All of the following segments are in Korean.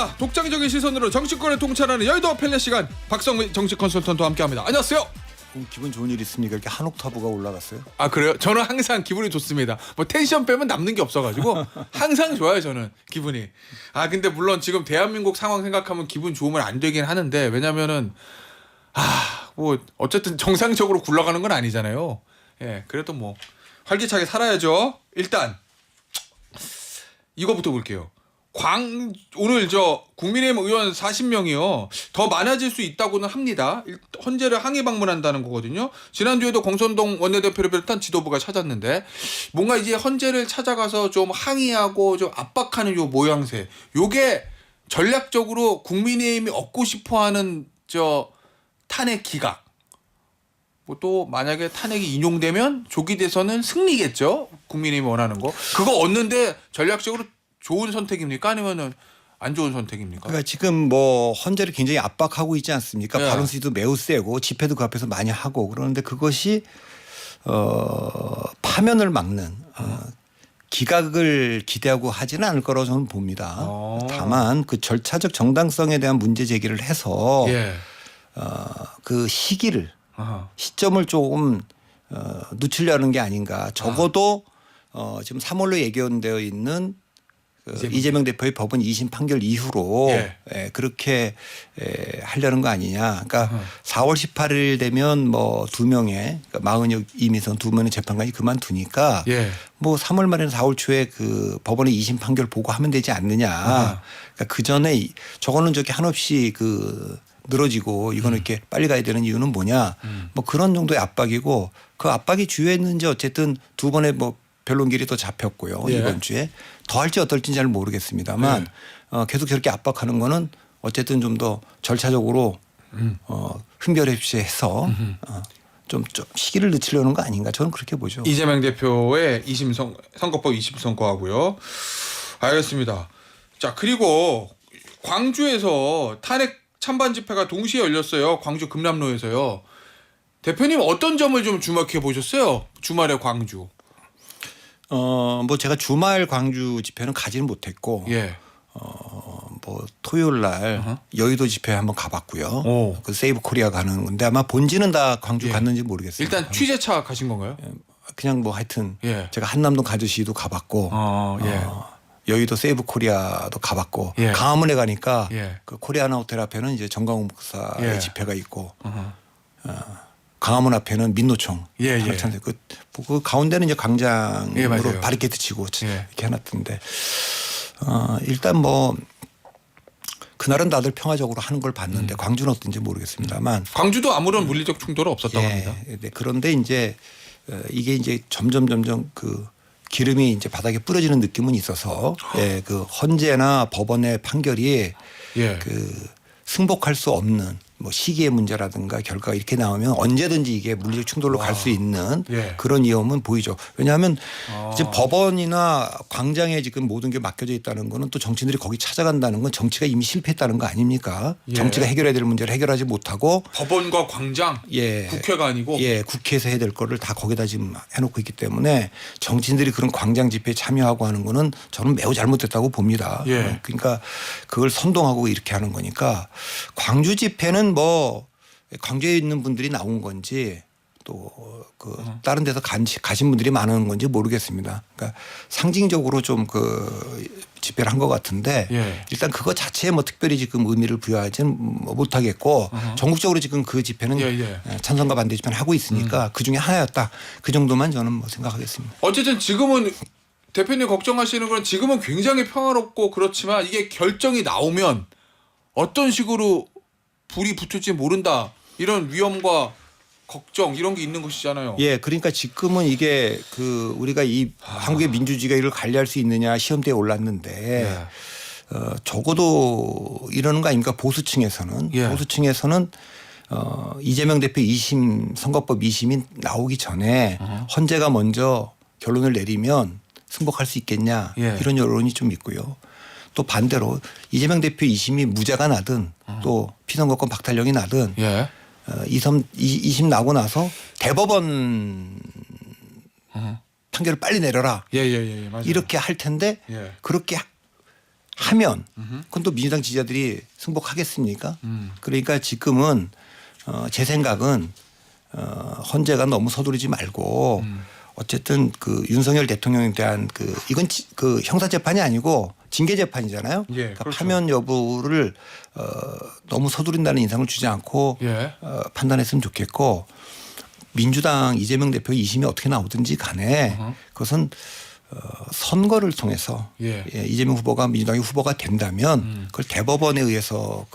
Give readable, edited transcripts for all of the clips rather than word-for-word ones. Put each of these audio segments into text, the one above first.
반갑습니다. 독창적인 시선으로 정치권을 통찰하는 여의도 펠레 시간 박성민 정치 컨설턴트와 함께합니다. 안녕하세요. 기분 좋은 일 있습니까? 이렇게 한 옥타브가 올라갔어요? 아 그래요? 저는 항상 기분이 좋습니다. 뭐 텐션 빼면 남는 게 없어가지고 항상 좋아요 저는 기분이. 아 근데 물론 지금 대한민국 상황 생각하면 기분 좋으면 안 되긴 하는데 왜냐면은 뭐 어쨌든 정상적으로 굴러가는 건 아니잖아요. 예, 그래도 뭐 활기차게 살아야죠. 일단 이거부터 볼게요. 오늘 저 국민의힘 의원 40명이요. 더 많아질 수 있다고는 합니다. 헌재를 항의 방문한다는 거거든요. 지난주에도 공선동 원내대표를 비롯한 지도부가 찾았는데 뭔가 이제 헌재를 찾아가서 좀 항의하고 좀 압박하는 요 모양새. 요게 전략적으로 국민의힘이 얻고 싶어하는 저 탄핵 기각. 뭐 또 만약에 탄핵이 인용되면 조기 대선은 승리겠죠. 국민의힘이 원하는 거. 그거 얻는데 전략적으로 좋은 선택입니까? 아니면은 안 좋은 선택입니까? 그러니까 지금 뭐 헌재를 굉장히 압박하고 있지 않습니까? 네. 발언 수위도 매우 세고 집회도 그 앞에서 많이 하고 그러는데 그것이 파면을 막는 기각을 기대하고 하지는 않을 거라고 저는 봅니다. 다만 그 절차적 정당성에 대한 문제 제기를 해서 예. 그 시기를 아하. 시점을 조금 늦추려는 게 아닌가. 적어도 지금 3월로 예견되어 있는 이재명 대표의 법원 2심 판결 이후로 예. 그렇게 하려는 거 아니냐. 그러니까 4월 18일 되면 뭐 2명의 그러니까 마은혁 이미선 2명의 재판관이 그만두니까 예. 뭐 3월 말이나 4월 초에 그 법원의 2심 판결 보고 하면 되지 않느냐. 그러니까 그 전에 저거는 저렇게 한없이 그 늘어지고 이거는 이렇게 빨리 가야 되는 이유는 뭐냐. 뭐 그런 정도의 압박이고 그 압박이 주요했는지 어쨌든 두 번의 뭐 변론길이 또 잡혔고요. 예. 이번 주에 더 할지 어떨지는 잘 모르겠습니다만 계속 저렇게 압박하는 거는 어쨌든 좀 더 절차적으로 흥결없이해서 좀 시기를 늦추려는 거 아닌가 저는 그렇게 보죠. 이재명 대표의 2심 선거법 2심 선거하고요. 알겠습니다. 자 그리고 광주에서 탄핵 찬반 집회가 동시에 열렸어요. 광주 금남로에서요. 대표님 어떤 점을 좀 주목해 보셨어요? 주말에 광주. 뭐 제가 주말 광주 집회는 가지는 못했고 예. 뭐 토요일 날 여의도 집회 한번 가봤고요. 오. 그 세이브 코리아 가는 건데 아마 본지는 다 광주 갔는지 모르겠어요. 일단 취재차 가신 건가요? 그냥 뭐 하여튼 예. 제가 한남동 가주시도 가봤고 예. 여의도 세이브 코리아도 가봤고 예. 강화문에 가니까 예. 그 코리아나 호텔 앞에는 이제 정강훈 목사의 예. 집회가 있고 강화문 앞에는 민노총 예, 예. har찬 그 가운데는 이제 광장으로 예, 맞아요. 바리케이트 치고 예. 이렇게 해놨던데 일단 뭐 그날은 다들 평화적으로 하는 걸 봤는데 광주는 어떤지 모르겠습니다만 광주도 아무런 물리적 충돌은 없었다고 합니다. 네, 그런데 이제 이게 이제 점점 그 기름이 이제 바닥에 뿌려지는 느낌은 있어서 그 헌재나 법원의 판결이 예. 그 승복할 수 없는 뭐 시기의 문제라든가 결과가 이렇게 나오면 언제든지 이게 물리적 충돌로 갈 수 있는 예. 그런 위험은 보이죠. 왜냐하면 이제 법원이나 광장에 지금 모든 게 맡겨져 있다는 거는 또 정치인들이 거기 찾아간다는 건 정치가 이미 실패했다는 거 아닙니까? 예. 정치가 해결해야 될 문제를 해결하지 못하고 법원과 광장, 국회가 아니고 국회에서 해야 될 거를 다 거기다 지금 해놓고 있기 때문에 정치인들이 그런 광장 집회에 참여하고 하는 거는 저는 매우 잘못됐다고 봅니다. 예. 그러니까 그걸 선동하고 이렇게 하는 거니까 광주 집회는 뭐 광주에 있는 분들이 나온 건지 또 그 다른 데서 가신 분들이 많은 건지 모르겠습니다. 그러니까 상징적으로 좀 그 집회를 한 것 같은데 일단 그거 자체에 뭐 특별히 지금 의미를 부여하지는 못하겠고 전국적으로 지금 그 집회는 찬성과 반대 집회를 하고 있으니까 그 중에 하나였다. 그 정도만 저는 뭐 생각하겠습니다. 어쨌든 지금은 대표님 걱정하시는 건 지금은 굉장히 평화롭고 그렇지만 이게 결정이 나오면 어떤 식으로 불이 붙을지 모른다. 이런 위험과 걱정 이런 게 있는 것이잖아요. 예, 그러니까 지금은 이게 그 우리가 이 한국의 민주주의가 이걸 관리할 수 있느냐 시험대에 올랐는데 적어도 이러는 거 아닙니까? 보수층에서는 보수층에서는 이재명 대표 2심 선거법 2심이 나오기 전에 헌재가 먼저 결론을 내리면 승복할 수 있겠냐 이런 여론이 좀 있고요. 또 반대로 이재명 대표 2심이 무죄가 나든 또 피선거권 박탈령이 나든 2심 나고 나서 대법원 판결을 빨리 내려라 맞아요. 이렇게 할 텐데 그렇게 하면 그건 또 민주당 지지자들이 승복하겠습니까? 그러니까 지금은 제 생각은 헌재가 너무 서두르지 말고 어쨌든 그 윤석열 대통령에 대한 이건 그 형사 재판이 아니고 징계 재판이잖아요. 예, 그러니까 그렇죠. 파면 여부를 너무 서두른다는 인상을 주지 않고 예. 판단했으면 좋겠고 민주당 이재명 대표 2심이 어떻게 나오든지 간에 그것은 선거를 통해서 예. 이재명 후보가 민주당의 후보가 된다면 그걸 대법원에 의해서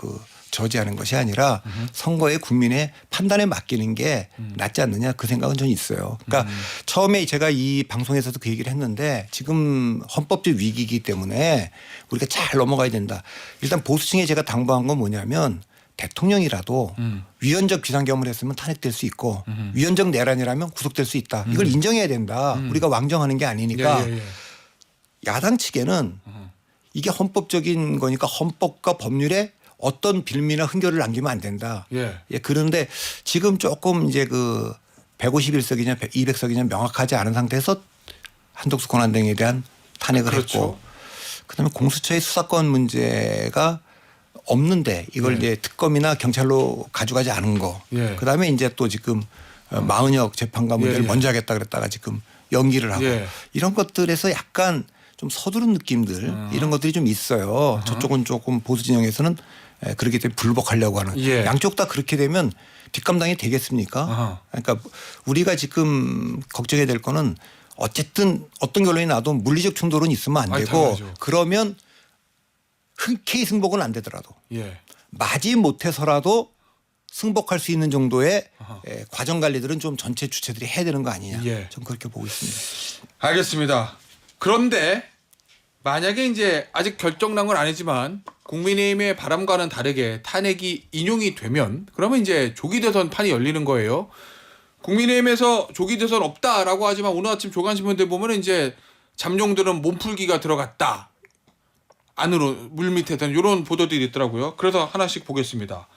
저지하는 것이 아니라 선거에 국민의 판단에 맡기는 게 낫지 않느냐 그 생각은 저는 있어요. 그러니까 처음에 제가 이 방송에서도 그 얘기를 했는데 지금 헌법적 위기이기 때문에 우리가 잘 넘어가야 된다. 일단 보수층에 제가 당부한 건 뭐냐면 대통령이라도 위헌적 비상경험을 했으면 탄핵될 수 있고 위헌적 내란이라면 구속될 수 있다. 이걸 인정해야 된다. 우리가 왕정하는 게 아니니까 예. 야당 측에는 이게 헌법적인 거니까 헌법과 법률에 어떤 빌미나 흔결을 남기면 안 된다. 예. 그런데 지금 조금 이제 151석이냐 200석이냐 명확하지 않은 상태에서 한덕수 권한대행에 대한 탄핵을 그렇죠. 했고 그다음에 공수처의 수사권 문제가 없는데 이걸 이제 특검이나 경찰로 가져가지 않은 거. 예. 그다음에 이제 또 지금 마은혁 재판관 문제를 예. 먼저 하겠다 그랬다가 지금 연기를 하고 예. 이런 것들에서 약간 좀 서두른 느낌들 이런 것들이 좀 있어요. 저쪽은 조금 보수 진영에서는 그렇기 때문에 불복하려고 하는 예. 양쪽 다 그렇게 되면 뒷감당이 되겠습니까? 그러니까 우리가 지금 걱정해야 될 거는 어쨌든 어떤 결론이 나도 물리적 충돌은 있으면 안 아니, 되고 당연하죠. 그러면 흔쾌히 승복은 안 되더라도 예. 마지 못해서라도 승복할 수 있는 정도의 과정 관리들은 좀 전체 주체들이 해야 되는 거 아니냐. 예. 전 그렇게 보고 있습니다. 알겠습니다. 그런데 만약에 이제 아직 결정난 건 아니지만 국민의힘의 바람과는 다르게 탄핵이 인용이 되면 그러면 이제 조기 대선 판이 열리는 거예요. 국민의힘에서 조기 대선 없다라고 하지만 오늘 아침 조간신문대 보면 이제 잠룡들은 몸풀기가 들어갔다. 안으로 물밑에는 이런 보도들이 있더라고요. 그래서 하나씩 보겠습니다.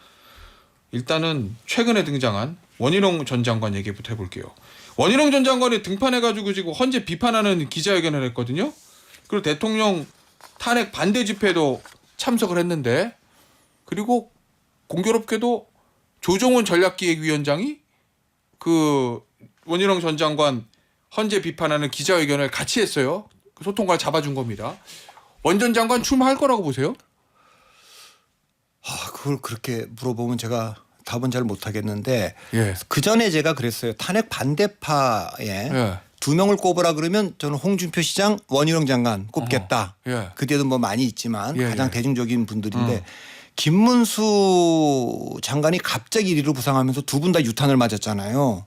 일단은 최근에 등장한 원희룡 전 장관 얘기부터 해볼게요. 원희룡 전 장관이 등판해가지고 지금 헌재 비판하는 기자회견을 했거든요. 그리고 대통령 탄핵 반대 집회도 참석을 했는데 그리고 공교롭게도 조정훈 전략기획위원장이 그 원희룡 전 장관 헌재 비판하는 기자회견을 같이 했어요. 소통관을 잡아준 겁니다. 원 전 장관 출마할 거라고 보세요? 그걸 그렇게 물어보면 제가 답은 잘 못하겠는데 예. 그 전에 제가 그랬어요. 탄핵 반대파에 예. 2명을 꼽으라 그러면 저는 홍준표 시장, 원희룡 장관 꼽겠다. 예. 그 뒤에도 뭐 많이 있지만 예, 가장 예. 대중적인 분들인데 김문수 장관이 갑자기 1위로 부상하면서 두 분 다 유탄을 맞았잖아요.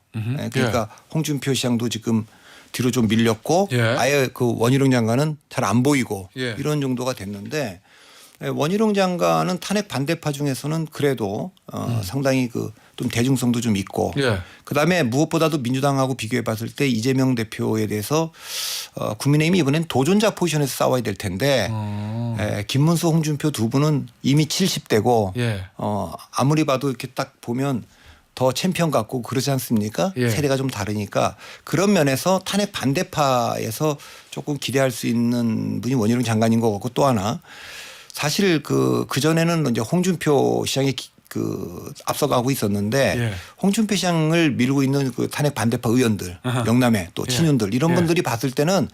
그러니까 홍준표 시장도 지금 뒤로 좀 밀렸고 예. 아예 그 원희룡 장관은 잘 안 보이고 예. 이런 정도가 됐는데 원희룡 장관은 탄핵 반대파 중에서는 그래도 상당히 좀 대중성도 좀 있고 예. 그다음에 무엇보다도 민주당하고 비교해 봤을 때 이재명 대표에 대해서 국민의힘이 이번엔 도전자 포지션에서 싸워야 될 텐데 김문수 홍준표 두 분은 이미 70대고 예. 아무리 봐도 이렇게 딱 보면 더 챔피언 같고 그러지 않습니까? 예. 세대가 좀 다르니까 그런 면에서 탄핵 반대파에서 조금 기대할 수 있는 분이 원희룡 장관인 것 같고 또 하나 사실 그 전에는 이제 홍준표 시장이 앞서가고 있었는데 예. 홍준표 시장을 밀고 있는 그 탄핵 반대파 의원들, 영남의 또 친윤들 이런 분들이 봤을 때는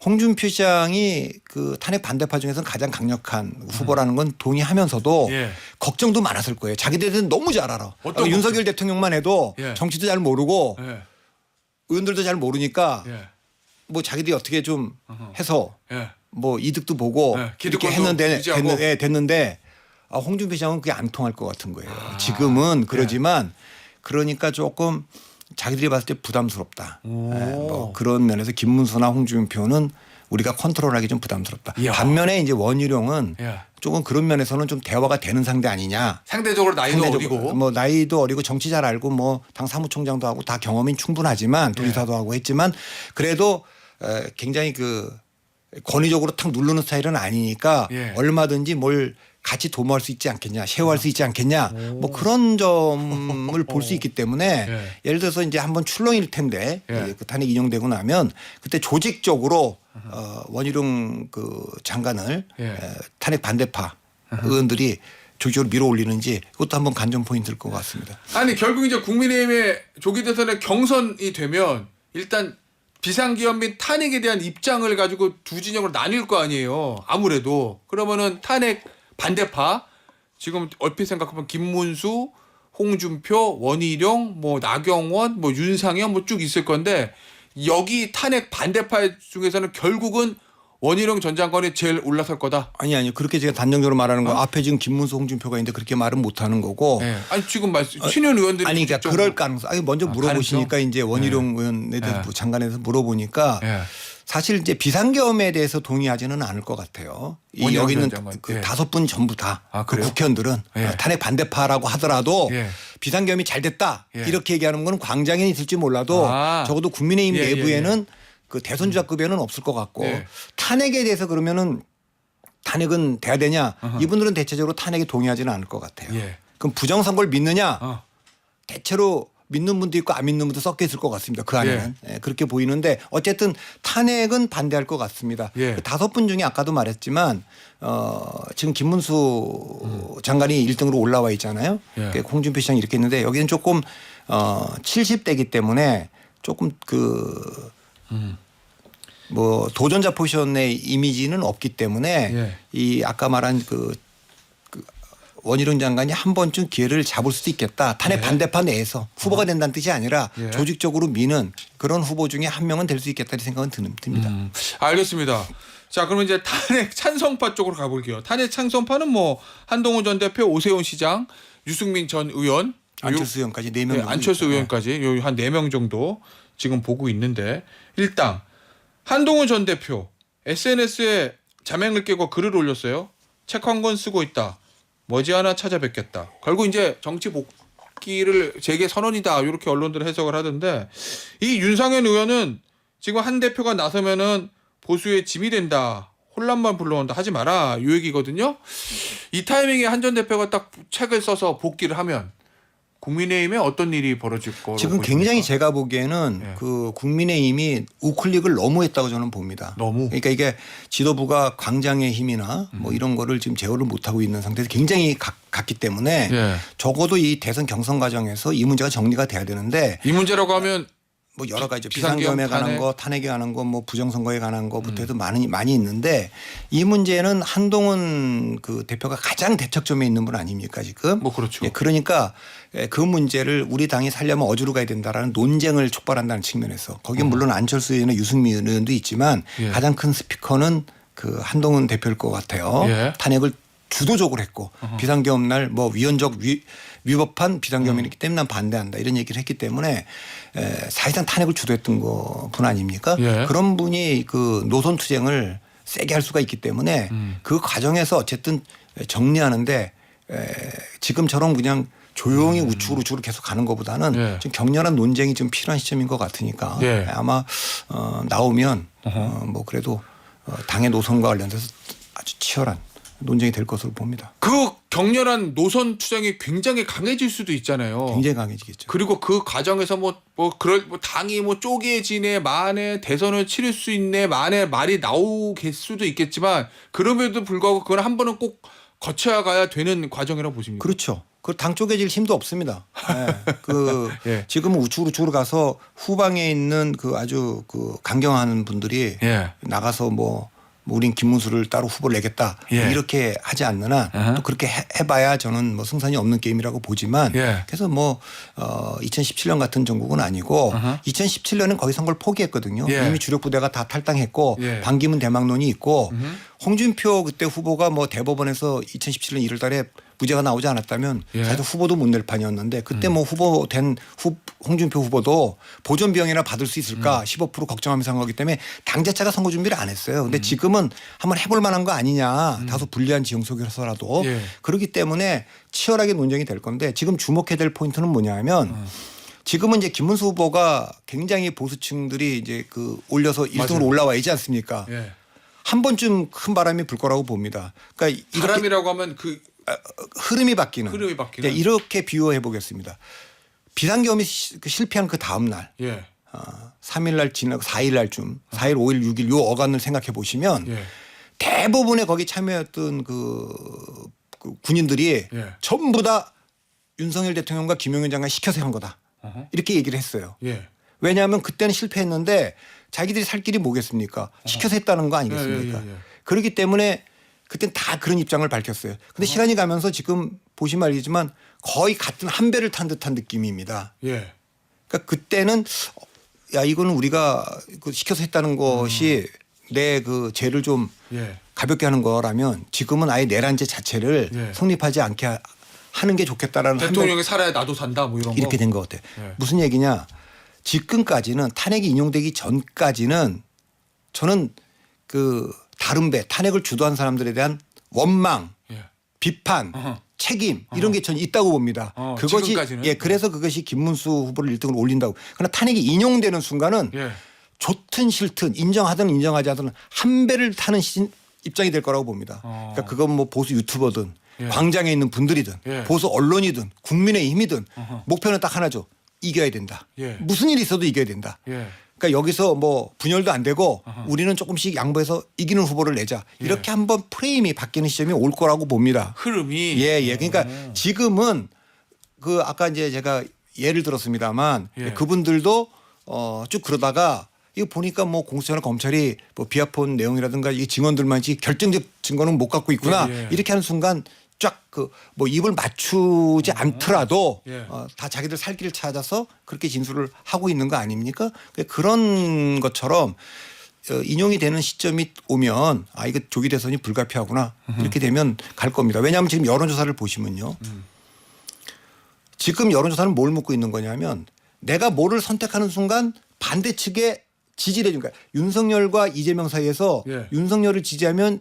홍준표 시장이 그 탄핵 반대파 중에서는 가장 강력한 후보라는 건 동의하면서도 예. 걱정도 많았을 거예요. 자기들은 너무 잘 알아. 어떤 윤석열 대통령만 해도 예. 정치도 잘 모르고 예. 의원들도 잘 모르니까 예. 뭐 자기들이 어떻게 좀 해서 예. 뭐 이득도 보고 네, 이렇게 기득권도 유지하고. 됐는데 홍준표 시장은 그게 안 통할 것 같은 거예요. 지금은 그러지만 그러니까 조금 자기들이 봤을 때 부담스럽다. 뭐 그런 면에서 김문수나 홍준표는 우리가 컨트롤하기 좀 부담스럽다. 이야. 반면에 이제 원희룡은 예. 조금 그런 면에서는 좀 대화가 되는 상대 아니냐. 상대적으로 나이도 상대적으로 어리고 뭐 나이도 어리고 정치 잘 알고 뭐 당 사무총장도 하고 다 경험이 충분하지만 도지사도 하고 했지만 그래도 굉장히 권위적으로 탁 누르는 스타일은 아니니까 예. 얼마든지 뭘 같이 도모할 수 있지 않겠냐, 쉐어할 수 있지 않겠냐, 뭐 그런 점을 볼 수 있기 때문에 예. 예를 들어서 이제 한번 출렁일 텐데 예. 그 탄핵 인용되고 나면 그때 조직적으로 원희룡 그 장관을 예. 탄핵 반대파 의원들이 조직적으로 밀어올리는지 그것도 한번 관전 포인트일 것 같습니다. 아니 결국 이제 국민의힘의 조기 대선에 경선이 되면 일단 비상기업 및 탄핵에 대한 입장을 가지고 두 진영으로 나뉠 거 아니에요. 아무래도 그러면은 탄핵 반대파 지금 얼핏 생각하면 김문수, 홍준표, 원희룡, 뭐 나경원, 뭐 윤상현 뭐 쭉 있을 건데 여기 탄핵 반대파 중에서는 결국은 원희룡 전 장관이 제일 올라설 거다. 아니 그렇게 제가 단정적으로 말하는 거 앞에 지금 김문수 홍준표가 있는데 그렇게 말은 못하는 거고. 네. 아니 지금 친윤 의원들이 아니 그러니까 그럴 가능성. 아니 먼저 물어보시니까 가능성? 이제 원희룡 의원에 대해서 장관에서 물어보니까 예. 사실 이제 비상계엄에 대해서 동의하지는 않을 것 같아요. 원희룡 여기 있는 전 장관. 그 예. 5분 전부 다 아, 그 그래요? 국회의원들은 예. 탄핵 반대파라고 하더라도 예. 비상계엄이 잘 됐다 예. 이렇게 얘기하는 건 광장에 있을지 몰라도 적어도 국민의힘 예, 내부에는 그 대선주자급에는 없을 것 같고 예. 탄핵에 대해서 그러면은 탄핵은 돼야 되냐 이분들은 대체적으로 탄핵에 동의하지는 않을 것 같아요. 예. 그럼 부정선거를 믿느냐 어. 대체로 믿는 분도 있고 안 믿는 분도 섞여 있을 것 같습니다. 그 안에는 예, 그렇게 보이는데 어쨌든 탄핵은 반대할 것 같습니다. 예. 그 5분 중에 아까도 말했지만 지금 김문수 장관이 1등으로 올라와 있잖아요. 예. 홍준표 시장 이렇게 있는데 여기는 조금 70대이기 때문에 조금 뭐 도전자 포지션의 이미지는 없기 때문에 예. 이 아까 말한 그 원희룡 장관이 한 번쯤 기회를 잡을 수도 있겠다. 탄핵 반대파 내에서 후보가 된다는 뜻이 아니라 예. 조직적으로 미는 그런 후보 중에 한 명은 될 수 있겠다는 생각은 듭니다. 알겠습니다. 자, 그러면 이제 탄핵 찬성파 쪽으로 가볼게요. 탄핵 찬성파는 뭐 한동훈 전 대표, 오세훈 시장, 유승민 전 의원, 안철수 의원까지 4명. 네, 안철수 의원까지 요 한 4명 정도 지금 보고 있는데 일단 한동훈 전 대표 SNS에 자맹을 깨고 글을 올렸어요. 책 한 권 쓰고 있다. 머지않아 찾아뵙겠다. 결국 이제 정치 복귀를 재개 선언이다. 이렇게 언론들 해석을 하던데 이 윤상현 의원은 지금 한 대표가 나서면은 보수의 짐이 된다. 혼란만 불러온다. 하지 마라. 이 얘기거든요. 이 타이밍에 한 전 대표가 딱 책을 써서 복귀를 하면 국민의힘에 어떤 일이 벌어질 거로 지금 보십니까? 굉장히 제가 보기에는 예. 그 국민의힘이 우클릭을 너무 했다고 저는 봅니다. 너무? 그러니까 이게 지도부가 광장의 힘이나 뭐 이런 거를 지금 제어를 못하고 있는 상태에서 굉장히 갔기 때문에 예. 적어도 이 대선 경선 과정에서 이 문제가 정리가 돼야 되는데 이 문제라고 하면 뭐 여러 가지 비상계엄 비상계엄에 관한 탄핵. 거, 탄핵에 관한 거, 뭐 부정선거에 관한 거부터 해도 많이 있는데 이 문제는 한동훈 그 대표가 가장 대척점에 있는 분 아닙니까 지금? 뭐 그렇죠. 예, 그러니까 그 문제를 우리 당이 살려면 어디로 가야 된다라는 논쟁을 촉발한다는 측면에서 거기에 물론 안철수 의원의 유승민 의원도 있지만 예. 가장 큰 스피커는 그 한동훈 대표일 것 같아요. 예. 탄핵을 주도적으로 했고 비상계엄 날 뭐 위헌적 위법한 비상계엄이기 때문에 난 반대한다 이런 얘기를 했기 때문에 사실상 탄핵을 주도했던 분 아닙니까? 예. 그런 분이 그 노선 투쟁을 세게 할 수가 있기 때문에 그 과정에서 어쨌든 정리하는데 지금처럼 그냥 조용히 우측으로 계속 가는 것보다는 예. 좀 격렬한 논쟁이 좀 필요한 시점인 것 같으니까 예. 아마 나오면 뭐 그래도 당의 노선과 관련돼서 아주 치열한 논쟁이 될 것으로 봅니다. 그 격렬한 노선 투쟁이 굉장히 강해질 수도 있잖아요. 굉장히 강해지겠죠. 그리고 그 과정에서 뭐 당이 뭐 쪼개지네 만에 대선을 치를 수 있네 만에 말이 나오겠 수도 있겠지만 그럼에도 불구하고 그건 한 번은 꼭 거쳐야 가야 되는 과정이라고 보십니까? 그렇죠. 그 당 쪼개질 힘도 없습니다. 예. 그 예. 지금은 우측으로 가서 후방에 있는 그 아주 그 강경하는 분들이 예. 나가서 뭐 우린 김문수를 따로 후보를 내겠다 예. 이렇게 하지 않는 한 아하. 또 그렇게 해봐야 저는 뭐 승산이 없는 게임이라고 보지만 예. 그래서 뭐 2017년 같은 정국은 아니고 아하. 2017년은 거의 선거를 포기했거든요. 예. 이미 주력 부대가 다 탈당했고 예. 반기문 대망론이 있고 홍준표 그때 후보가 뭐 대법원에서 2017년 1월 달에 무죄가 나오지 않았다면 예. 사실 후보도 못 낼 판이었는데 그때 뭐 후보 된 홍준표 후보도 보존 비용이나 받을 수 있을까 15% 걱정하면서 한 거기 때문에 당 자체가 선거 준비를 안 했어요. 근데 지금은 한번 해볼 만한 거 아니냐. 다소 불리한 지형 속에서라도 예. 그렇기 때문에 치열하게 논쟁이 될 건데 지금 주목해야 될 포인트는 뭐냐면 지금은 이제 김문수 후보가 굉장히 보수층들이 이제 그 올려서 1등으로 맞아요. 올라와 있지 않습니까? 예. 한 번쯤 큰 바람이 불 거라고 봅니다. 그러니까 이렇게 바람이라고 하면 그 흐름이 바뀌는. 흐름이 바뀌는. 네, 이렇게 비유해 보겠습니다. 비상계엄이 실패한 그 다음 날, 예. 3일 날 지나고 4일 날쯤, 4일, 5일, 6일 요 어간을 생각해 보시면 예. 대부분의 거기 참여했던 그 군인들이 예. 전부 다 윤석열 대통령과 김용현 장관 시켜서 한 거다. 어허. 이렇게 얘기를 했어요. 예. 왜냐하면 그때는 실패했는데 자기들이 살 길이 뭐겠습니까? 시켜서 했다는 거 아니겠습니까? 예. 그렇기 때문에 그때는 다 그런 입장을 밝혔어요. 근데 시간이 가면서 지금 보시면 알겠지만 거의 같은 한 배를 탄 듯한 느낌입니다. 예. 그러니까 그때는 야 이거는 우리가 그 시켜서 했다는 것이 내 그 죄를 좀 예. 가볍게 하는 거라면 지금은 아예 내란죄 자체를 예. 성립하지 않게 하는 게 좋겠다라는 대통령이 살아야 나도 산다 뭐 이런 이렇게 거. 된 것 같아요. 예. 무슨 얘기냐? 지금까지는 탄핵이 인용되기 전까지는 저는 그 다른 배 탄핵을 주도한 사람들에 대한 원망, 예. 비판, 어허. 책임 이런 게 저는 있다고 봅니다. 그것이 지금까지는? 예 그래서 그것이 김문수 후보를 1등으로 올린다고. 그러나 탄핵이 인용되는 순간은 예. 좋든 싫든 인정하든 인정하지 않든 한 배를 타는 입장이 될 거라고 봅니다. 그러니까 그건 뭐 보수 유튜버든 예. 광장에 있는 분들이든 예. 보수 언론이든 국민의힘이든 어허. 목표는 딱 하나죠. 이겨야 된다. 예. 무슨 일이 있어도 이겨야 된다. 예. 그러니까 여기서 뭐 분열도 안 되고 우리는 조금씩 양보해서 이기는 후보를 내자. 이렇게 한번 프레임이 바뀌는 시점이 올 거라고 봅니다. 흐름이. 예. 그러니까 지금은 그 아까 이제 제가 예를 들었습니다만 예. 그분들도 쭉 그러다가 이거 보니까 뭐 공수처나 검찰이 뭐 비하폰 내용이라든가 이 증언들만이 결정적 증거는 못 갖고 있구나. 예. 이렇게 하는 순간 쫙 그 뭐 입을 맞추지 않더라도 예. 다 자기들 살 길을 찾아서 그렇게 진술을 하고 있는 거 아닙니까? 그런 것처럼 인용이 되는 시점이 오면 아 이거 조기 대선이 불가피하구나 이렇게 되면 갈 겁니다. 왜냐하면 지금 여론조사를 보시면요. 지금 여론조사는 뭘 묻고 있는 거냐면 내가 뭐를 선택하는 순간 반대 측에 지지를 해준 거야. 윤석열과 이재명 사이에서 예. 윤석열을 지지하면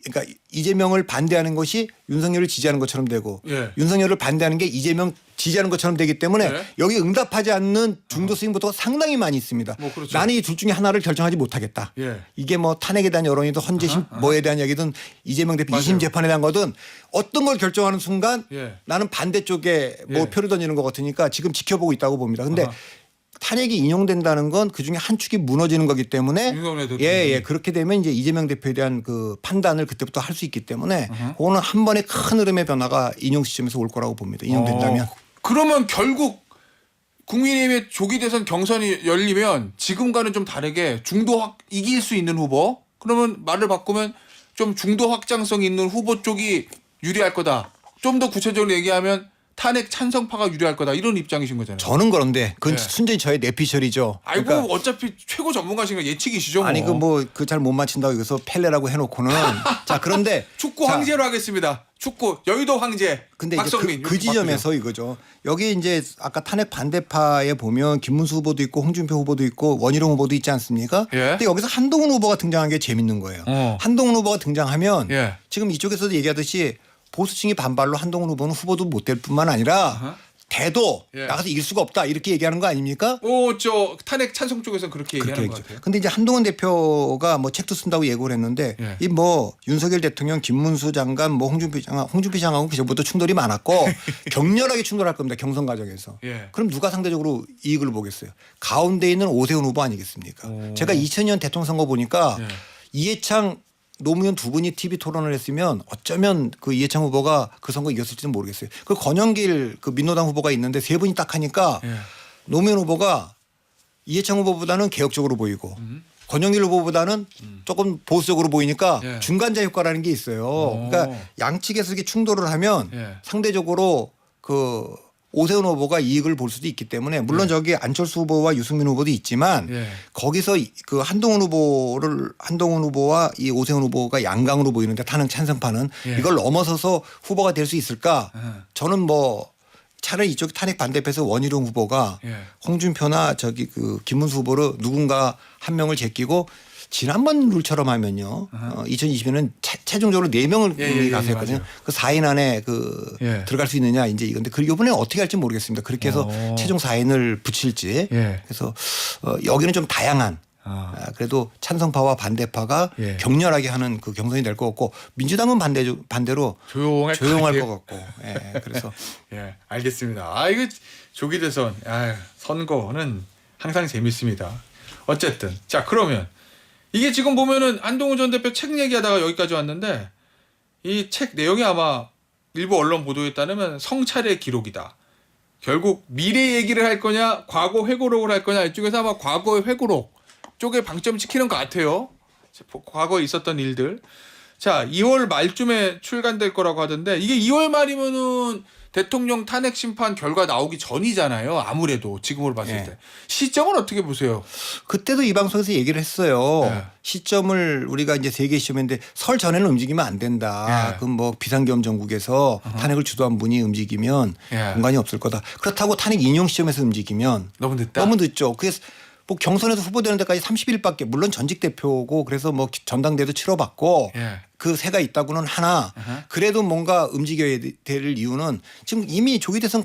그러니까 이재명을 반대하는 것이 윤석열을 지지하는 것처럼 되고 예. 윤석열을 반대하는 게 이재명 지지하는 것처럼 되기 때문에 예. 여기 응답하지 않는 중도 스윙부터가 상당히 많이 있습니다. 뭐 그렇죠. 나는 이 둘 중에 하나를 결정하지 못하겠다. 예. 이게 뭐 탄핵에 대한 여론이든 헌재 뭐에 대한 얘기든 이재명 대표 2심 재판에 대한 거든 어떤 걸 결정하는 순간 예. 나는 반대쪽에 뭐 예. 표를 던지는 것 같으니까 지금 지켜보고 있다고 봅니다. 근데 아하. 탄핵이 인용된다는 건 그중에 한 축이 무너지는 거기 때문에 윤석열 대통령이. 예, 그렇게 되면 이제 이재명 대표에 대한 그 판단을 그때부터 할 수 있기 때문에 그거는 한 번에 큰 흐름의 변화가 인용 시점에서 올 거라고 봅니다. 인용된다면. 그러면 결국 국민의힘의 조기 대선 경선이 열리면 지금과는 좀 다르게 중도 이길 수 있는 후보 그러면 말을 바꾸면 좀 중도 확장성 있는 후보 쪽이 유리할 거다. 좀 더 구체적으로 얘기하면 탄핵 찬성파가 유리할 거다 이런 입장이신 거잖아요. 저는 그런데 그건 예. 순전히 저의 내피셜이죠. 알고 그러니까 어차피 최고 전문가신 거 예측이시죠. 뭐. 아니 그 뭐 그 잘 못 맞힌다고 여기서 펠레라고 해놓고는 자 그런데 축구 자, 황제로 하겠습니다. 축구 여의도 황제. 근데 이제 박성민 그 지점에서 이거죠. 여기 이제 아까 탄핵 반대파에 보면 김문수 후보도 있고 홍준표 후보도 있고 원희룡 후보도 있지 않습니까? 예. 근데 여기서 한동훈 후보가 등장한 게 재밌는 거예요. 한동훈 후보가 등장하면 예. 지금 이쪽에서도 얘기하듯이 보수층이 반발로 한동훈 후보는 후보도 못 될 뿐만 아니라 대도 예. 나가서 이길 수가 없다 이렇게 얘기하는 거 아닙니까? 저 탄핵 찬성 쪽에서는 그렇게 그렇게 얘기하는 것 얘기죠. 같아요. 근데 이제 한동훈 대표가 뭐 책도 쓴다고 예고를 했는데 예. 이 뭐 윤석열 대통령, 김문수 장관, 뭐 홍준표 장관하고 그전부터 충돌이 많았고 격렬하게 충돌할 겁니다. 경선 과정에서. 예. 그럼 누가 상대적으로 이익을 보겠어요? 가운데 있는 오세훈 후보 아니겠습니까? 제가 2000년 대통령 선거 보니까 예. 이해창 노무현 두 분이 TV 토론을 했으면 어쩌면 그 이해창 후보가 그 선거 이겼을지는 모르겠어요. 그 권영길 그 민노당 후보가 있는데 세 분이 딱 하니까 예. 노무현 후보가 이해창 후보보다는 개혁적으로 보이고 권영길 후보보다는 조금 보수적으로 보이니까 예. 중간자 효과라는 게 있어요. 그러니까 양측에서 이렇게 충돌을 하면 예. 상대적으로 그 오세훈 후보가 이익을 볼 수도 있기 때문에 물론 저기 안철수 후보와 유승민 후보도 있지만 예. 거기서 그 한동훈 후보와 이 오세훈 후보가 양강으로 보이는데 탄핵 찬성파는 예. 이걸 넘어서서 후보가 될 수 있을까? 저는 뭐 차라리 이쪽 탄핵 반대표에서 원희룡 후보가 예. 홍준표나 저기 그 김문수 후보로 누군가 한 명을 제끼고 지난번 룰처럼 하면요. 2020년은 최종적으로 4명을 예, 가서 했거든요. 맞아요. 그 4인 안에 그 예. 들어갈 수 있느냐 이제 이건데 그 이번에 어떻게 할지 모르겠습니다. 그렇게 해서 최종 4인을 붙일지. 예. 그래서 여기는 좀 다양한 그래도 찬성파와 반대파가 예. 격렬하게 하는 그 경선이 될 것 같고 민주당은 반대로 조용할 것 같고. 예. 그래서 예, 알겠습니다. 이거 조기 대선, 선거는 항상 재밌습니다. 어쨌든 자 그러면 이게 지금 보면은 한동훈 전 대표 책 얘기하다가 여기까지 왔는데 이 책 내용이 아마 일부 언론 보도에 따르면 성찰의 기록이다. 결국 미래 얘기를 할 거냐, 과거 회고록을 할 거냐 이쪽에서 아마 과거의 회고록 쪽에 방점 찍히는 것 같아요. 과거에 있었던 일들. 자, 2월 말쯤에 출간될 거라고 하던데 이게 2월 말이면은 대통령 탄핵 심판 결과 나오기 전이잖아요. 아무래도 지금으로 봤을 네. 때. 시점은 어떻게 보세요? 그때도 이 방송에서 얘기를 했어요. 네. 시점을 우리가 이제 3개 시점인데 설 전에는 움직이면 안 된다. 네. 그럼 뭐 비상계엄 정국에서 탄핵을 주도한 분이 움직이면 공간이 없을 거다. 그렇다고 탄핵 인용 시점에서 움직이면 너무 늦다. 너무 늦죠. 그래서 뭐 경선에서 후보되는 데까지 30일밖에 물론 전직 대표고 그래서 뭐 전당대회도 치러봤고 그 새가 있다고는 하나 그래도 뭔가 움직여야 될 이유는 지금 이미 조기 대선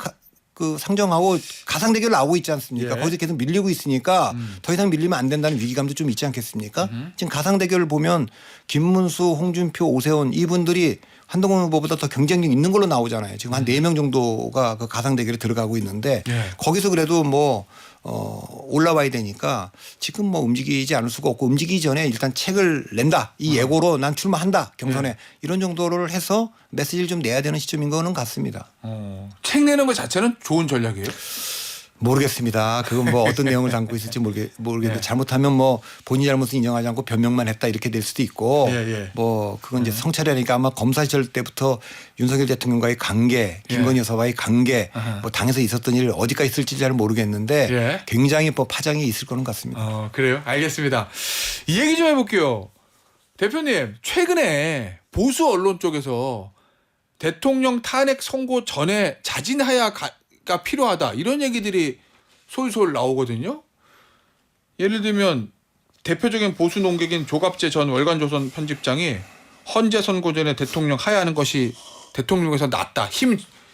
그 상정하고 가상 대결 나오고 있지 않습니까? 거기서 계속 밀리고 있으니까 더 이상 밀리면 안 된다는 위기감도 좀 있지 않겠습니까? 지금 가상 대결을 보면 김문수, 홍준표, 오세훈 이분들이 한동훈 후보보다 더 경쟁력 있는 걸로 나오잖아요. 지금 한 4명 정도가 그 가상 대결에 들어가고 있는데 거기서 그래도 뭐 올라와야 되니까 지금 뭐 움직이지 않을 수가 없고 움직이기 전에 일단 책을 낸다. 이 예고로 난 출마한다. 경선에 이런 정도를 해서 메시지를 좀 내야 되는 시점인 거는 같습니다. 책 내는 것 자체는 좋은 전략이에요? 모르겠습니다. 그건 뭐 어떤 내용을 담고 있을지 모르겠는데 잘못하면 뭐 본인 잘못을 인정하지 않고 변명만 했다 이렇게 될 수도 있고 뭐 그건 이제 성찰이니까 아마 검사 시절 때부터 윤석열 대통령과의 관계, 김건희 여사와의 관계, 뭐 당에서 있었던 일 어디까지 있을지 잘 모르겠는데 굉장히 뭐 파장이 있을 거는 같습니다. 그래요? 알겠습니다. 이 얘기 좀 해볼게요. 대표님 최근에 보수 언론 쪽에서 대통령 탄핵 선고 전에 자진하야가 필요하다 이런 얘기들이 솔솔 나오거든요. 예를 들면 대표적인 보수 농객인 조갑재 전 월간조선 편집장이 헌재 선고 전에 대통령 하야하는 것이 대통령에서 낫다.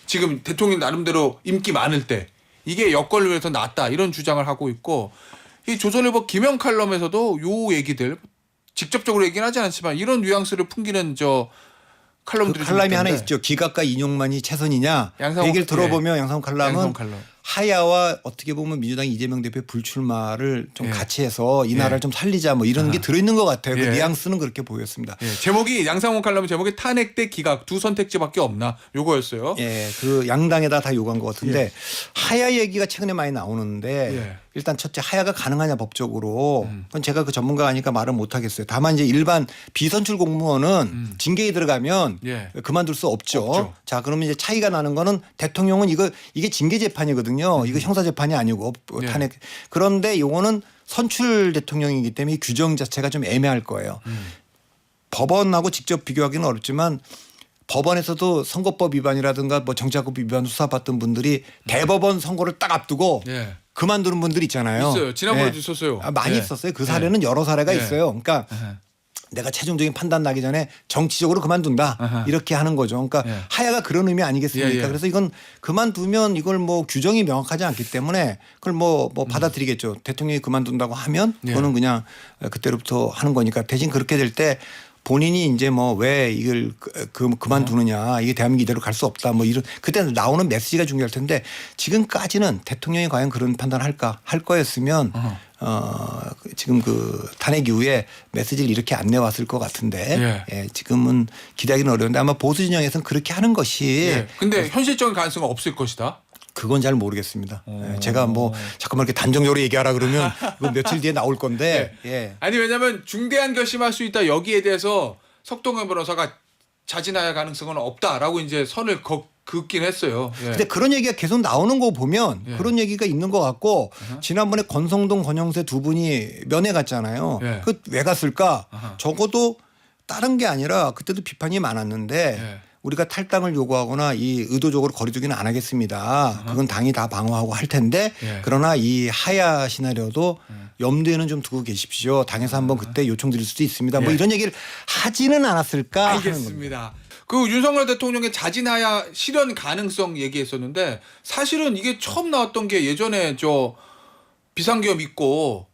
지금 대통령 나름대로 인기 많을 때 이게 여건을 위해서 낫다 이런 주장을 하고 있고 이 조선일보 김영 칼럼에서도 요 얘기들 직접적으로 얘기는 하지 않지만 이런 뉘앙스를 풍기는 칼럼들이 그 칼럼이 하나 있죠. 기각과 인용만이 최선이냐. 그 얘기를 들어보면 양상훈 칼럼은 하야와 어떻게 보면 민주당 이재명 대표의 불출마를 좀 같이 해서 이 나라를 좀 살리자 뭐 이런 게 들어있는 것 같아요. 그 뉘앙스는 그렇게 보였습니다. 제목이 양상훈 칼럼 제목이 탄핵 대 기각 두 선택지밖에 없나 요거였어요. 그 양당에다 다 요구한 것 같은데 하야 얘기가 최근에 많이 나오는데 일단 첫째 하야가 가능하냐 법적으로 그건 제가 그 전문가가 아니까 말을 못 하겠어요. 다만 이제 일반 비선출 공무원은 징계에 들어가면 그만둘 수 없죠. 자 그러면 이제 차이가 나는 거는 대통령은 이게 징계 재판이거든요. 이거 형사 재판이 아니고 탄핵. 그런데 요거는 선출 대통령이기 때문에 규정 자체가 좀 애매할 거예요. 법원하고 직접 비교하기는 어렵지만 법원에서도 선거법 위반이라든가 뭐 정치자금 위반 수사받던 분들이 대법원 선거를 딱 앞두고 그만두는 분들 있잖아요. 있어요. 지난번에도 있었어요. 많이 있었어요. 그 사례는 여러 사례가 있어요. 그러니까 내가 최종적인 판단 나기 전에 정치적으로 그만둔다 이렇게 하는 거죠. 그러니까 하야가 그런 의미 아니겠습니까? 그래서 이건 그만두면 이걸 뭐 규정이 명확하지 않기 때문에 그걸 뭐 받아들이겠죠. 대통령이 그만둔다고 하면 그거는 그냥 그때로부터 하는 거니까 대신 그렇게 될 때 본인이 이제 뭐 왜 이걸 그만두느냐 이게 대한민국 이대로 갈 수 없다 뭐 이런 그때 나오는 메시지가 중요할 텐데 지금까지는 대통령이 과연 그런 판단을 할까 할 거였으면 지금 그 탄핵 이후에 메시지를 이렇게 안 내왔을 것 같은데 지금은 기대하기는 어려운데 아마 보수 진영에서는 그렇게 하는 것이 근데 현실적인 가능성은 없을 것이다. 그건 잘 모르겠습니다. 제가 뭐 잠깐만 이렇게 단정적으로 얘기하라 그러면 그 며칠 뒤에 나올 건데. 아니 왜냐하면 중대한 결심할 수 있다 여기에 대해서 석동현 변호사가 자진할 가능성은 없다라고 이제 선을 긋긴 했어요. 근데 그런 얘기가 계속 나오는 거 보면 그런 얘기가 있는 것 같고 지난번에 권성동, 권영세 두 분이 면회 갔잖아요. 그 왜 갔을까? 적어도 다른 게 아니라 그때도 비판이 많았는데 우리가 탈당을 요구하거나 이 의도적으로 거리두기는 안 하겠습니다. 그건 당이 다 방어하고 할 텐데 그러나 이 하야 시나리오도 염두에는 좀 두고 계십시오. 당에서 한번 그때 요청드릴 수도 있습니다. 뭐 이런 얘기를 하지는 않았을까 알겠습니다. 그 윤석열 대통령의 자진하야 실현 가능성 얘기했었는데 사실은 이게 처음 나왔던 게 예전에 비상계엄 있고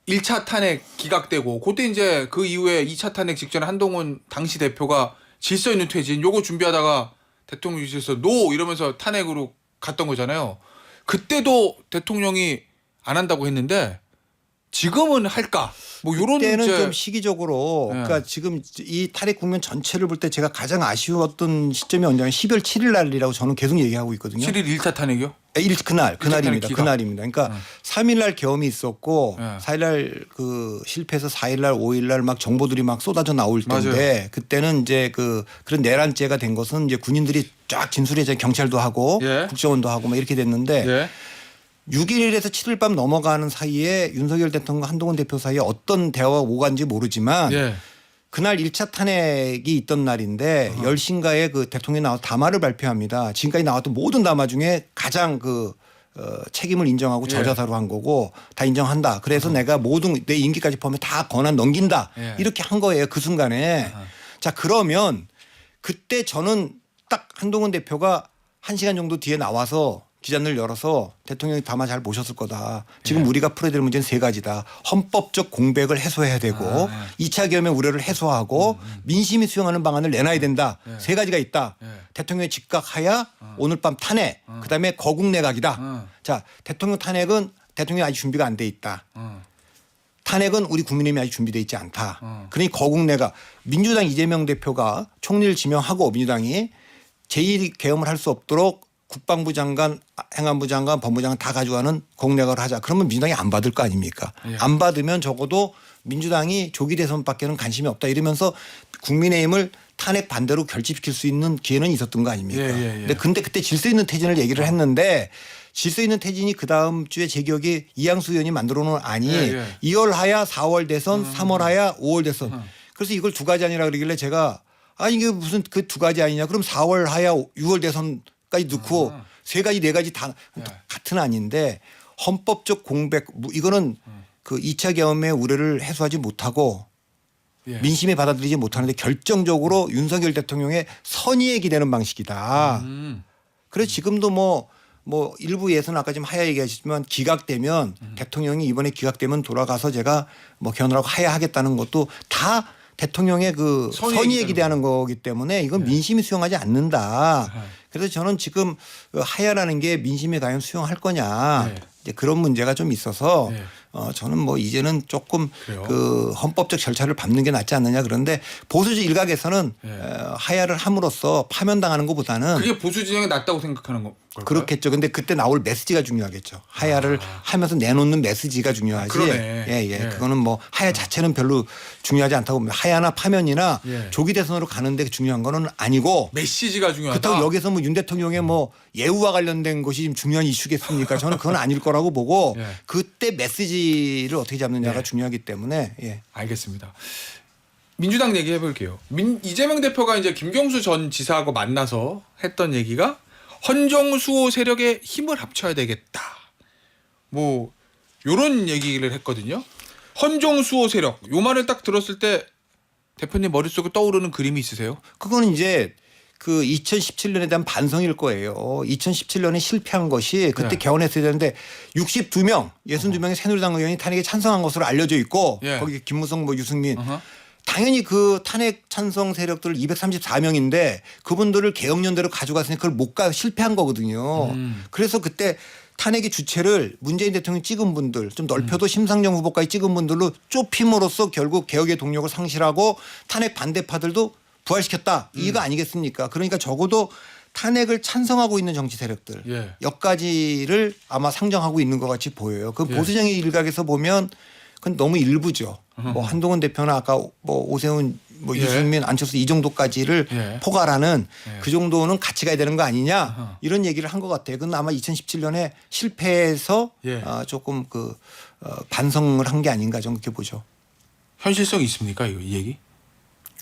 1차 탄핵 기각되고 그때 이제 그 이후에 2차 탄핵 직전에 한동훈 당시 대표가 질서 있는 퇴진 요거 준비하다가 대통령실에서 노 이러면서 탄핵으로 갔던 거잖아요. 그때도 대통령이 안 한다고 했는데 지금은 할까? 뭐 요런 때는 이제 좀 시기적으로 네. 그러니까 지금 이 탈핵 국면 전체를 볼 때 제가 가장 아쉬웠던 시점이 언제냐면 12월 7일 날이라고 저는 계속 얘기하고 있거든요. 7일 1차 탄핵이요? 그날입니다. 기각. 그날입니다. 그러니까 3일 날 계엄이 있었고 네. 4일 날 그 실패해서 4일 날 5일 날 막 정보들이 막 쏟아져 나올 때인데 맞아요. 그때는 이제 그런 내란죄가 된 것은 이제 군인들이 쫙 진술해서 경찰도 하고 예. 국정원도 하고 막 이렇게 됐는데 예. 6일에서 7일 밤 넘어가는 사이에 윤석열 대통령과 한동훈 대표 사이에 어떤 대화가 오간지 모르지만 예. 그날 1차 탄핵이 있던 날인데 10시인가에 그 대통령이 나와서 담화를 발표합니다. 지금까지 나왔던 모든 담화 중에 가장 책임을 인정하고 예. 저자사로 한 거고 다 인정한다. 그래서 내가 모든 내 임기까지 포함해 다 권한 넘긴다. 예. 이렇게 한 거예요. 그 순간에. 자 그러면 그때 저는 딱 한동훈 대표가 1시간 정도 뒤에 나와서 기자들 열어서 대통령이 담화 잘 보셨을 거다. 지금 예. 우리가 풀어야 될 문제는 세 가지다. 헌법적 공백을 해소해야 되고 2차 계엄의 우려를 해소하고 민심이 수용하는 방안을 내놔야 된다. 예. 세 가지가 있다. 예. 대통령의 즉각하야 오늘 밤 탄핵 그다음에 거국 내각이다. 자 대통령 탄핵은 대통령이 아직 준비가 안 돼 있다. 탄핵은 우리 국민의힘이 아직 준비돼 있지 않다. 그러니 거국 내각 민주당 이재명 대표가 총리를 지명하고 민주당이 제2계엄을 할 수 없도록 국방부 장관, 행안부 장관, 법무부 장관 다 가져가는 공내각을 하자. 그러면 민주당이 안 받을 거 아닙니까? 예. 안 받으면 적어도 민주당이 조기 대선밖에는 관심이 없다 이러면서 국민의힘을 탄핵 반대로 결집시킬 수 있는 기회는 있었던 거 아닙니까? 근데 그때 질서 있는 퇴진을 얘기를 했는데 질서 있는 퇴진이 그 다음 주에 제 기억에 이양수 의원이 만들어 놓은 안이 2월 하야 4월 대선, 3월 하야 5월 대선. 그래서 이걸 두 가지 아니라 그러길래 제가 이게 무슨 그 두 가지 아니냐. 그럼 4월 하야 6월 대선까지 넣고 세 가지 네 가지 다 같은 안인데 헌법적 공백 이거는 그 2차 계엄의 우려를 해소하지 못하고 예. 민심이 받아들이지 못하는데 결정적으로 윤석열 대통령의 선의에 기대는 방식이다. 그래서 지금도 뭐 일부 예선 아까 지금 하야 얘기하시지만 기각되면 대통령이 이번에 기각되면 돌아가서 제가 뭐 견하라고 하야하겠다는 것도 다 대통령의 그 선의에 기대하는 거기 때문에 이건 민심이 수용하지 않는다. 그래서 저는 지금 하야라는 게 민심이 과연 수용할 거냐 이제 그런 문제가 좀 있어서 저는 뭐 이제는 조금 그래요? 그 헌법적 절차를 밟는 게 낫지 않느냐 그런데 보수 일각에서는 하야를 함으로써 파면당하는 것보다는 그게 보수 진영이 낫다고 생각하는 걸까요? 그렇겠죠. 근데 그때 나올 메시지가 중요하겠죠. 하야를 하면서 내놓는 메시지가 중요하지. 그러네. 예. 그거는 뭐 하야 자체는 별로 중요하지 않다고 봅니다. 하야나 파면이나 예. 조기 대선으로 가는데 중요한 거는 아니고 메시지가 중요하다. 그렇다고 여기서 뭐 윤 대통령의 뭐 예우와 관련된 것이 지금 중요한 이슈겠습니까? 저는 그건 아닐 거라고 보고 예. 그때 메시지를 어떻게 잡느냐가 예. 중요하기 때문에 예. 알겠습니다. 민주당 얘기해 볼게요. 이재명 대표가 이제 김경수 전 지사하고 만나서 했던 얘기가 헌정수호 세력의 힘을 합쳐야 되겠다. 뭐 요런 얘기를 했거든요. 헌정수호 세력. 요 말을 딱 들었을 때 대표님 머릿속에 떠오르는 그림이 있으세요? 그거는 이제 그 2017년에 대한 반성일 거예요. 2017년에 실패한 것이 그때 네. 개헌했어야 되는데 62명, 62명의 새누리당 의원이 탄핵에 찬성한 것으로 알려져 있고 예. 거기 김무성 뭐 유승민 어허. 당연히 그 탄핵 찬성 세력들 234명인데 그분들을 개혁연대로 가져갔으니 그걸 못 가 실패한 거거든요. 그래서 그때 탄핵의 주체를 문재인 대통령 찍은 분들 좀 넓혀도 심상정 후보까지 찍은 분들로 좁힘으로써 결국 개혁의 동력을 상실하고 탄핵 반대파들도 부활시켰다. 이거 아니겠습니까? 그러니까 적어도 탄핵을 찬성하고 있는 정치 세력들 예. 여기까지를 아마 상정하고 있는 것 같이 보여요. 그 예. 보수정의 일각에서 보면 그건 너무 일부죠. 뭐 한동훈 대표나 아까 뭐 오세훈 뭐 예. 유승민 안철수 이 정도까지를 예. 포괄하는 예. 그 정도는 같이 가야 되는 거 아니냐 이런 얘기를 한 것 같아요. 그건 아마 2017년에 실패해서 예. 조금 반성을 한 게 아닌가 저는 그렇게 보죠. 현실성이 있습니까? 이 얘기?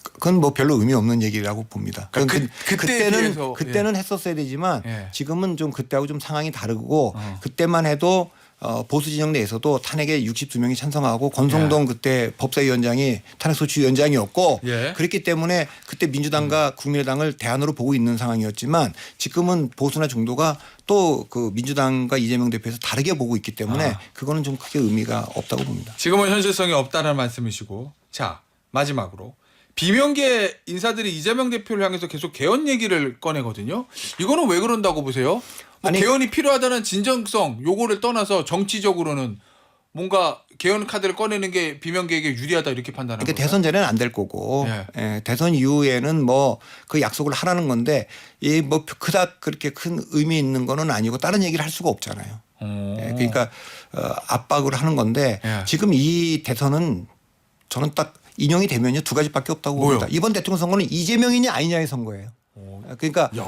그건 뭐 별로 의미 없는 얘기라고 봅니다. 그러니까 그때에 비해서, 그때는 했었어야 되지만 예. 지금은 좀 그때하고 좀 상황이 다르고 그때만 해도 보수 진영 내에서도 탄핵에 62명이 찬성하고 권성동 그때 법사위원장이 탄핵소추위원장이었고 예. 그랬기 때문에 그때 민주당과 국민의당을 대안으로 보고 있는 상황이었지만 지금은 보수나 중도가 또 그 민주당과 이재명 대표에서 다르게 보고 있기 때문에 그거는 좀 크게 의미가 없다고 봅니다. 지금은 현실성이 없다는 말씀이시고, 자 마지막으로 비명계 인사들이 이재명 대표를 향해서 계속 개헌 얘기를 꺼내거든요. 이거는 왜 그런다고 보세요? 뭐 아니, 개헌이 필요하다는 진정성 요거를 떠나서 정치적으로는 뭔가 개헌 카드를 꺼내는 게 비명계에게 유리하다 이렇게 판단하는 그러니까 거예요. 대선 전에는 안 될 거고 예. 예, 대선 이후에는 뭐 그 약속을 하라는 건데 이 뭐 그닥 그렇게 큰 의미 있는 거는 아니고 다른 얘기를 할 수가 없잖아요. 예, 그러니까 압박을 하는 건데 예. 지금 이 대선은 저는 딱 인용이 되면요 두 가지밖에 없다고 뭐요? 봅니다. 이번 대통령 선거는 이재명이냐 아니냐의 선거예요. 그러니까 야.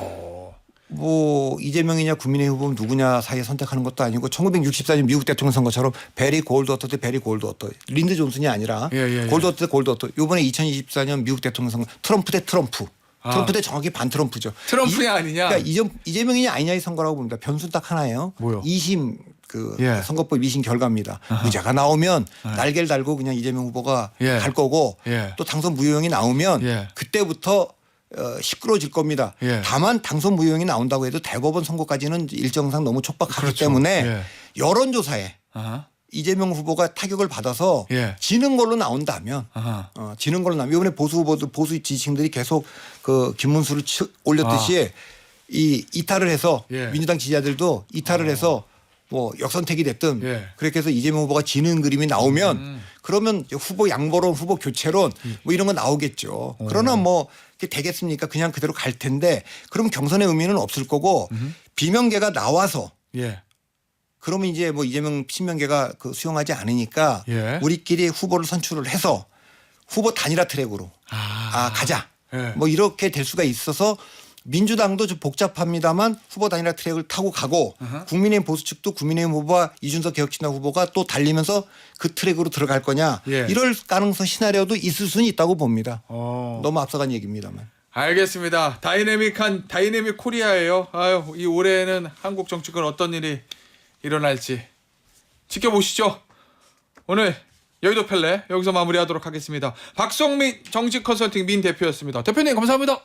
뭐 이재명이냐 국민의힘 후보 누구냐 사이에 선택하는 것도 아니고 1964년 미국 대통령 선거처럼 베리 골드워터 대 베리 골드워터 린드 존슨이 아니라 예. 골드워터 대 골드워터 이번에 2024년 미국 대통령 선거 트럼프 대 트럼프 트럼프 대 정확히 반 트럼프죠. 트럼프야 아니냐? 그러니까 이재명이냐 아니냐의 선거라고 봅니다. 변수는 딱 하나예요. 뭐요? 2심 그 예. 선거법 2심 결과입니다. 의자가 나오면 날개를 달고 그냥 이재명 후보가 예. 갈 거고 예. 또 당선 무효형이 나오면 예. 그때부터 시끄러워질 겁니다. 예. 다만 당선 무효형이 나온다고 해도 대법원 선거까지는 일정상 너무 촉박하기 그렇죠. 때문에 예. 여론조사에 아하. 이재명 후보가 타격을 받아서 예. 지는 걸로 나온다면 아하. 지는 걸로 나오면 이번에 보수 후보들 보수 지지층들이 계속 그 김문수를 올렸듯이 이 이탈을 해서 예. 민주당 지지자들도 이탈을 해서 뭐 역선택이 됐든 예. 그렇게 해서 이재명 후보가 지는 그림이 나오면 그러면 이제 후보 양보론 후보 교체론 뭐 이런 거 나오겠죠. 그러나 뭐 그게 되겠습니까? 그냥 그대로 갈 텐데 그럼 경선의 의미는 없을 거고 비명계가 나와서 예. 그러면 이제 뭐 이재명 친명계가 그 수용하지 않으니까 예. 우리끼리 후보를 선출을 해서 후보 단일화 트랙으로 가자. 예. 뭐 이렇게 될 수가 있어서 민주당도 좀 복잡합니다만 후보 단일화 트랙을 타고 가고 국민의힘 보수 측도 국민의힘 후보와 이준석 개혁신당 후보가 또 달리면서 그 트랙으로 들어갈 거냐. 예. 이럴 가능성 시나리오도 있을 수는 있다고 봅니다. 어. 너무 앞서간 얘기입니다만. 알겠습니다. 다이내믹 코리아예요. 아유, 이 올해는 한국 정치권 어떤 일이 일어날지 지켜보시죠. 오늘 여의도 펠레 여기서 마무리하도록 하겠습니다. 박성민 정치 컨설팅 민 대표였습니다. 대표님 감사합니다.